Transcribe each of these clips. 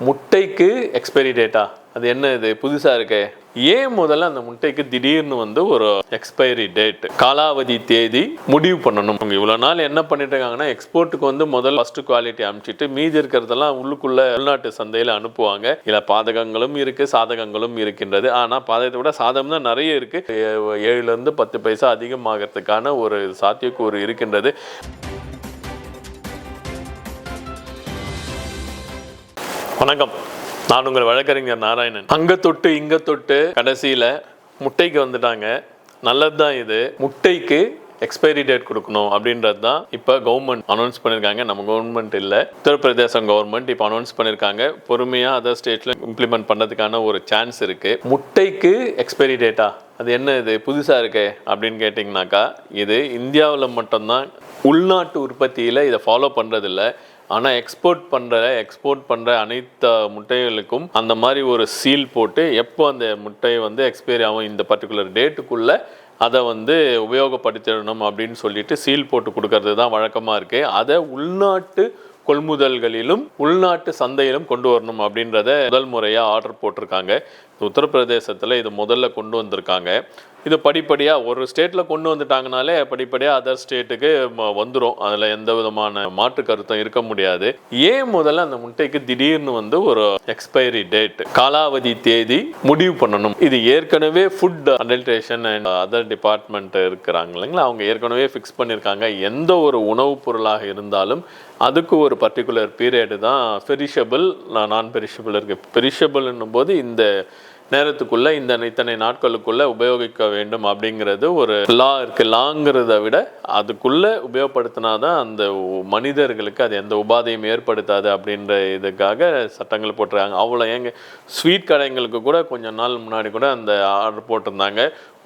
முட்டைக்கு expiry data அது என்ன இது புதுசாக இருக்கு. ஏன் முதல்ல அந்த முட்டைக்கு திடீர்னு ஒரு எக்ஸ்பைரி டேட் காலாவதி தேதி முடிவு பண்ணணும். அவங்க இவ்வளோ நாள் என்ன பண்ணிட்டு இருக்காங்கன்னா எக்ஸ்போர்ட்டுக்கு முதல் ஃபர்ஸ்ட் குவாலிட்டி அனுப்பிச்சிட்டு மீதி இருக்கிறதெல்லாம் உள்ளுக்குள்ள உள்நாட்டு சந்தையில் அனுப்புவாங்க. இல்லை பாதகங்களும் இருக்கு சாதகங்களும் இருக்கின்றது. ஆனால் பாதகத்தை விட சாதகம் தான் நிறைய இருக்கு. 7 to 10 பைசா அதிகமாகிறதுக்கான ஒரு சாத்தியக்கூறு இருக்கின்றது. வணக்கம், நான் உங்கள் வழக்கறிஞர் நாராயணன். அங்க தொட்டு இங்க தொட்டு கடைசியில முட்டைக்கு வந்துட்டாங்க. நல்லதுதான். இது முட்டைக்கு எக்ஸ்பைரி டேட் கொடுக்கணும் அப்படின்றது தான் இப்போ கவர்மெண்ட் அனௌன்ஸ் பண்ணியிருக்காங்க. நம்ம கவர்மெண்ட் இல்லை, உத்தரப்பிரதேசம் கவர்மெண்ட் இப்போ அனௌன்ஸ் பண்ணியிருக்காங்க. பொறுமையாக அதர் ஸ்டேட்டில் இம்ப்ளிமெண்ட் பண்ணுறதுக்கான ஒரு சான்ஸ் இருக்குது. முட்டைக்கு எக்ஸ்பைரி டேட்டா அது என்ன இது புதுசாக இருக்கு அப்படின்னு கேட்டிங்கனாக்கா, இது இந்தியாவில் மட்டும்தான் உள்நாட்டு உற்பத்தியில் இதை ஃபாலோ பண்ணுறதில்ல. ஆனால் எக்ஸ்போர்ட் பண்ணுற அனைத்து முட்டைகளுக்கும் அந்த மாதிரி ஒரு சீல் போட்டு எப்போ அந்த முட்டையை எக்ஸ்பைரி ஆகும் இந்த பர்டிகுலர் டேட்டுக்குள்ளே அதை உபயோகப்படுத்திடணும் அப்படின்னு சொல்லிட்டு சீல் போட்டு கொடுக்கறது தான் வழக்கமாக இருக்குது. அதை உள்நாட்டு கொள்முதல்களிலும் உள்நாட்டு சந்தையிலும் கொண்டு வரணும் அப்படின்றத முதல் முறையாக ஆர்டர் போட்டிருக்காங்க. உத்தரப்பிரதேசத்தில் இது முதல்ல கொண்டு வந்திருக்காங்க. இது படிப்படியாக ஒரு ஸ்டேட்டில் கொண்டு வந்துட்டாங்கனாலே படிப்படியாக அதர் ஸ்டேட்டுக்கு வந்துடும். அதில் எந்த விதமான மாற்று கருத்தும் இருக்க முடியாது. ஏன் முதல்ல அந்த முட்டைக்கு திடீர்னு ஒரு எக்ஸ்பைரி டேட் காலாவதி தேதி முடிவு பண்ணணும். இது ஏற்கனவே food adulteration and other department இருக்கிறாங்க இல்லைங்களா, அவங்க ஏற்கனவே ஃபிக்ஸ் பண்ணியிருக்காங்க. எந்த ஒரு உணவுப் பொருளாக இருந்தாலும் அதுக்கு ஒரு பர்டிகுலர் பீரியடு தான் பெரிஷபிள் நான் பெரிஷபிள் இருக்குது. பெரிஷபிள்ன்னும் போது இந்த நேரத்துக்குள்ளே இத்தனை நாட்களுக்குள்ளே உபயோகிக்க வேண்டும் அப்படிங்கிறது ஒரு லா இருக்குது. லாங்கிறத விட அதுக்குள்ளே உபயோகப்படுத்தினாதான் அந்த மனிதர்களுக்கு அது எந்த உபாதையும் ஏற்படுத்தாது அப்படின்ற இதுக்காக சட்டங்கள் போட்டிருக்காங்க. அவ்வளோ ஏங்க ஸ்வீட் கடைங்களுக்கு கூட கொஞ்சம் நாள் முன்னாடி கூட அந்த ஆர்டர் போட்டிருந்தாங்க.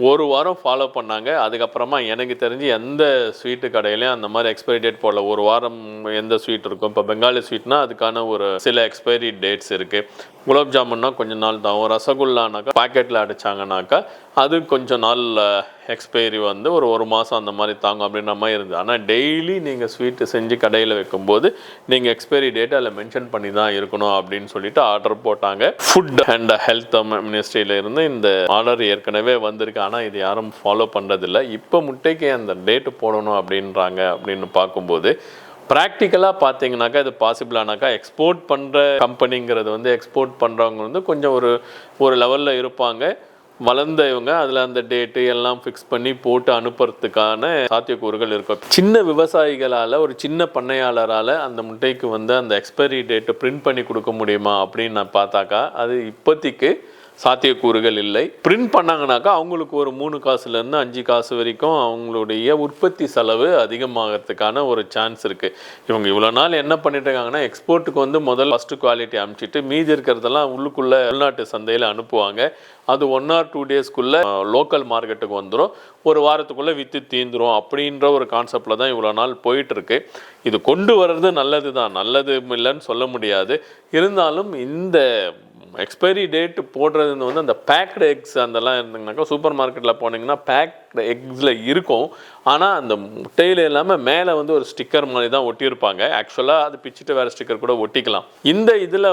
ஒரு வாரம் ஃபாலோ பண்ணாங்க. அதுக்கப்புறமா எனக்கு தெரிஞ்சு எந்த ஸ்வீட்டு கடையிலையும் அந்த மாதிரி எக்ஸ்பைரி டேட் போடல. ஒரு வாரம் எந்த ஸ்வீட் இருக்கும். இப்போ பெங்காலி ஸ்வீட்னா அதுக்கான ஒரு சில எக்ஸ்பைரி டேட்ஸ் இருக்குது. குலாப் ஜாமுன்னா கொஞ்சம் நாள் தான். ஒரு ரசகுல்லானாக்கா பாக்கெட்டில் அடித்தாங்கனாக்கா அது கொஞ்சம் நாள் எக்ஸ்பைரி ஒரு மாதம் அந்த மாதிரி தாங்கும் அப்படின்ற மாதிரி இருந்தது. ஆனால் டெய்லி நீங்கள் ஸ்வீட்டு செஞ்சு கடையில் வைக்கும்போது நீங்கள் எக்ஸ்பைரி டேட் அதில் மென்ஷன் பண்ணி தான் இருக்கணும் அப்படின்னு சொல்லிட்டு ஆர்டர் போட்டாங்க. ஃபுட் அண்ட் ஹெல்த் மினிஸ்ட்ரியில இருந்து இந்த ஆர்டர் ஏற்கனவே வந்திருக்கு. ஆனால் இது யாரும் ஃபாலோ பண்ணுறதில்ல. இப்போ முட்டைக்கு அந்த டேட்டு போடணும் அப்படின்றாங்க. அப்படின்னு பார்க்கும்போது ப்ராக்டிக்கலாக பார்த்தீங்கன்னாக்கா இது பாசிபிளானாக்கா எக்ஸ்போர்ட் பண்ணுற கம்பெனிங்கிறது எக்ஸ்போர்ட் பண்ணுறவங்க கொஞ்சம் ஒரு லெவலில் இருப்பாங்க. வளர்ந்த இவங்க அதில் அந்த டேட்டு எல்லாம் ஃபிக்ஸ் பண்ணி போட்டு அனுப்புறதுக்கான சாத்தியக்கூறுகள் இருக்கும். சின்ன விவசாயிகளால் ஒரு சின்ன பண்ணையாளரால் அந்த முட்டைக்கு அந்த எக்ஸ்பைரி டேட்டு பிரிண்ட் பண்ணி கொடுக்க முடியுமா அப்படின்னு நான் பார்த்தாக்கா அது இப்போதைக்கு சாத்தியக்கூறுகள் இல்லை. பிரிண்ட் பண்ணாங்கனாக்கா அவங்களுக்கு ஒரு 3 காசுலேருந்து 5 காசு வரைக்கும் அவங்களுடைய உற்பத்தி செலவு அதிகமாகிறதுக்கான ஒரு சான்ஸ் இருக்குது. இவங்க இவ்வளோ நாள் என்ன பண்ணிட்டு இருக்காங்கன்னா எக்ஸ்போர்ட்டுக்கு முதல் ஃபஸ்ட்டு குவாலிட்டி அனுப்பிச்சிட்டு மீதி இருக்கிறதெல்லாம் உள்ளுக்குள்ளே உள்நாட்டு சந்தையில் அனுப்புவாங்க. அது 1 or 2 டேஸ்க்குள்ளே லோக்கல் மார்க்கெட்டுக்கு வந்துடும். ஒரு வாரத்துக்குள்ளே விற்று தீந்துடும் அப்படின்ற ஒரு கான்செப்டில் தான் இவ்வளோ நாள் போயிட்டுருக்கு. இது கொண்டு வர்றது நல்லது தான், நல்லது இல்லைன்னு சொல்ல முடியாது. இருந்தாலும் இந்த எக்ஸ்பைரி டேட் போடுறது அந்த பேக்டு எக்ஸ் அதெல்லாம் இருந்தீங்கன்னாக்கா சூப்பர் மார்க்கெட்டில் போனீங்கன்னா பேக்டு எக்ஸில் இருக்கும். ஆனால் அந்த முட்டையில் இல்லாமல் மேலே ஒரு ஸ்டிக்கர் மாதிரி தான் ஒட்டியிருப்பாங்க. ஆக்சுவலாக அது பிச்சுட்டு வேறு ஸ்டிக்கர் கூட ஒட்டிக்கலாம். இந்த இதில்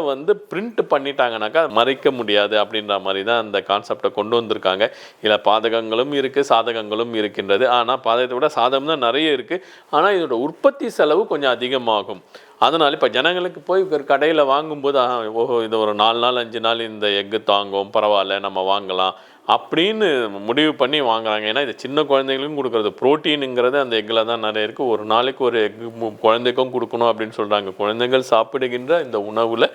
பிரிண்ட் பண்ணிட்டாங்கனாக்கா மறைக்க முடியாது அப்படின்ற மாதிரி தான் அந்த கான்செப்டை கொண்டு வந்திருக்காங்க. இதில் பாதகங்களும் இருக்குது சாதகங்களும் இருக்கின்றது. ஆனால் பாதகத்தை விட சாதகம் தான் நிறைய இருக்குது. ஆனால் இதோட உற்பத்தி செலவு கொஞ்சம் அதிகமாகும். அதனால் இப்போ ஜனங்களுக்கு போய் ஒரு கடையில் வாங்கும்போது இது ஒரு 4 நாள் 5 நாள் இந்த எக்கு தாங்கும், பரவாயில்ல நம்ம வாங்கலாம் அப்படின்னு முடிவு பண்ணி வாங்குறாங்க. ஏன்னா இது சின்ன குழந்தைங்களுக்கும் கொடுக்குறது ப்ரோட்டீனுங்கிறது அந்த எக்கில் தான் நிறைய இருக்குது. ஒரு நாளைக்கு ஒரு எக்கு குழந்தைக்கும் கொடுக்கணும் அப்படின்னு சொல்கிறாங்க. குழந்தைகள் சாப்பிடுகின்ற இந்த உணவில்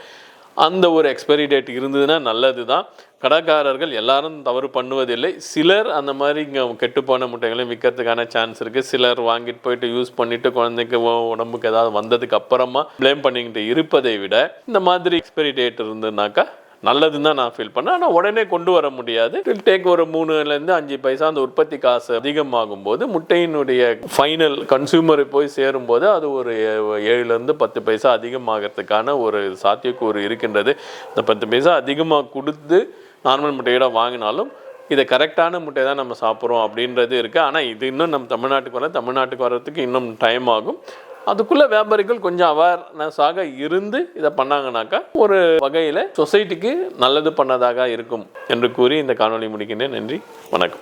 அந்த ஒரு எக்ஸ்பைரி டேட் இருந்ததுன்னா நல்லது தான். கடைக்காரர்கள் எல்லாரும் தவறு பண்ணுவதில்லை. சிலர் அந்த மாதிரி இங்கே கெட்டுப்போன முட்டைகளையும் விற்கிறதுக்கான சான்ஸ் இருக்குது. சிலர் வாங்கிட்டு போயிட்டு யூஸ் பண்ணிவிட்டு குழந்தைக்கு உடம்புக்கு ஏதாவது வந்ததுக்கு அப்புறமா ப்ளேம் பண்ணிக்கிட்டு இருப்பதை விட இந்த மாதிரி எக்ஸ்பைரி டேட் இருந்ததுனாக்கா நல்லதுன்னு தான் நான் ஃபீல் பண்ணேன். ஆனால் உடனே கொண்டு வர முடியாது. இட் டேக் ஒரு 3 to 5 பைசா அந்த உற்பத்தி காசு அதிகமாகும் போது முட்டையினுடைய ஃபைனல் கன்சியூமரை போய் சேரும்போது அது ஒரு 7 to 10 பைசா அதிகமாகிறதுக்கான ஒரு சாத்தியக்கூறு இருக்கின்றது. இந்த 10 பைசா அதிகமாக கொடுத்து நார்மல் முட்டையோட வாங்கினாலும் இதை கரெக்டான முட்டை தான் நம்ம சாப்பிட்றோம் அப்படின்றது இருக்குது. ஆனால் இது இன்னும் நம்ம தமிழ்நாட்டுக்கு வர்றதுக்கு இன்னும் டைம் ஆகும். அதுக்குள்ள வியாபாரிகள் கொஞ்சம் அவேர்னஸாக இருந்து இதை பண்ணாங்கனாக்கா ஒரு வகையில் சொசைட்டிக்கு நல்லது பண்ணதாக இருக்கும் என்று கூறி இந்த காணொலி முடிக்கின்றேன். நன்றி, வணக்கம்.